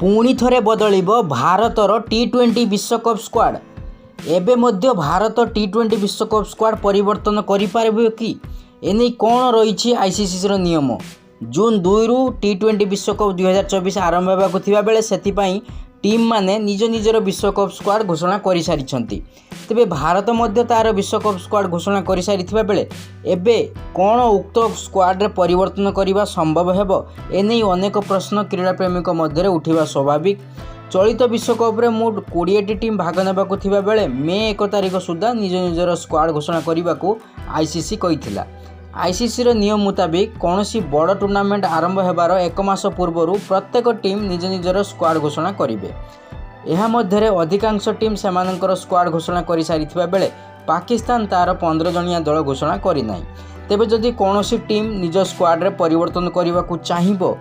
पुणी थरे बदलिबो भारतर T20 विश्वकप स्क्वाड। एबे मध्य भारत T20 विश्वकप स्क्वाड परिवर्तन करि पारिबो कि एनै कोन रहिछि आईसीसी रो नियम। जून 2 रु T20 विश्वकप 2024 आरंभ हेबाकु थिबा बेले सेति पई टीम माने निज निजर विश्वकप स्क्वाड घोषणा करि सारिछंती। तेबे भारत मध्य तार विश्वकप स्क्वाड घोषणा करि सारिथिबा बेले एबे कोन उक्त स्क्वाड रे परिवर्तन करिबा संभव हेबो एनै अनेक प्रश्न क्रीड़ा प्रेमीक मध्य उठिबा स्वाभाविक। चलित विश्वकप रे मोट 20 टीम भाग नेबाकु थिबा बेले मे 1 तारिख सुधा निज निजर स्क्वाड घोषणा करिबाकू आईसीसी कहिथिला। आईसीसी रो नियम मुताबिक कौनसी बड़ टूर्नामेंट आरंभ हेबार 1 मास पूर्व प्रत्येक टीम निज निजर स्क्वाड घोषणा करिवे। एहा मध्यरे अधिकांश टीम सेमानकर स्क्वाड घोषणा करि सारिथिबा बेले पाकिस्तान तार 15 जणिया दल घोषणा करि नाही। तेबे जदि कौनसी टीम निज स्क्वाड रे परिवर्तन करिबाकू चाहिबो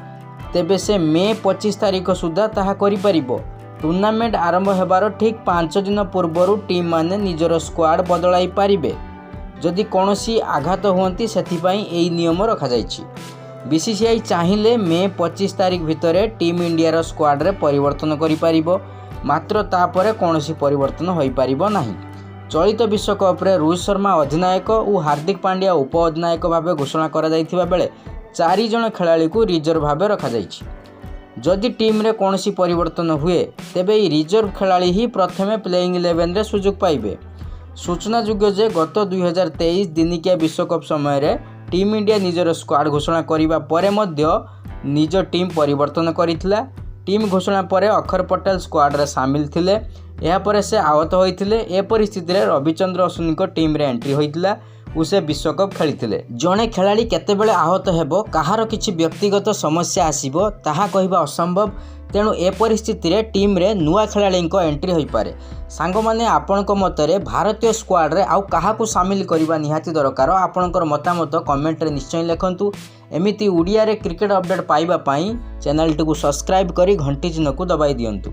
तेबे से मे 25 तारिख सुधा ताहा करि परिबो। टूर्नामेंट आरंभ हेबार ठीक 5 दिन पूर्व टीम माने निजर स्क्वाड बदलाई पारिबे जदि कौनसी आघात हुअंती सेथिपाई एई नियम रखा जाइछि। बीसीसीआई चाहिए मे 25 तारिख भितर टीम इंडिया स्क्वाड रे परिवर्तन करि पारिबो, मात्र तापरे कौनसी परिवर्तन होई पारिबो नाही। चलित विश्वकप रे रोहित शर्मा अधिनायक और हार्दिक पांड्या उप अधिनायक भाव घोषणा करा जाइथिबा बेले 4 जण खेलाड़ी को रिजर्व भाव रखा जाइछि। जदि टीम रे कौनसी परिवर्तन हुए तेबे रिजर्व खेलाड़ी ही प्रथमे प्लेइंग 11 रे सुযোগ पाइबे। सूचनायोग्य जे गत 2023 दिनिकिया विश्वकप समय रे टीम इंडिया निजर स्क्वाड घोषणा करिबा परे मध्य निज टीम परिवर्तन करिथिला। टीम घोषणा परे अक्षर पटेल स्क्वाड रे शामिल थिले। एहा परे से आहत होइथिले। ए परिस्थिति रे रविचंद्र अश्विन को टीम रे एंट्री होइथिला उ से विश्वकप खेलिथिले। जणे खेलाड़ी केतेबेले आहत हेबो, काहार किछि व्यक्तिगत समस्या आसीबो ताहा कहिबा असंभव। तेणु ए परिस्थिति रे टीम रे नुआ खेलाड़ी को एंट्री होई पारे। सांग माने आपनक मतरे भारतीय स्क्वाड रे आउ काहाकू शामिल करिबा निहाती दरकार। आपनकर मतामत कमेंट रे निश्चय लिखंतु। एमिति उड़िया रे क्रिकेट अपडेट पाइबा पई चैनल टिकु सब्सक्राइब करी घंटी चिन्ह को दबाई दियंतु।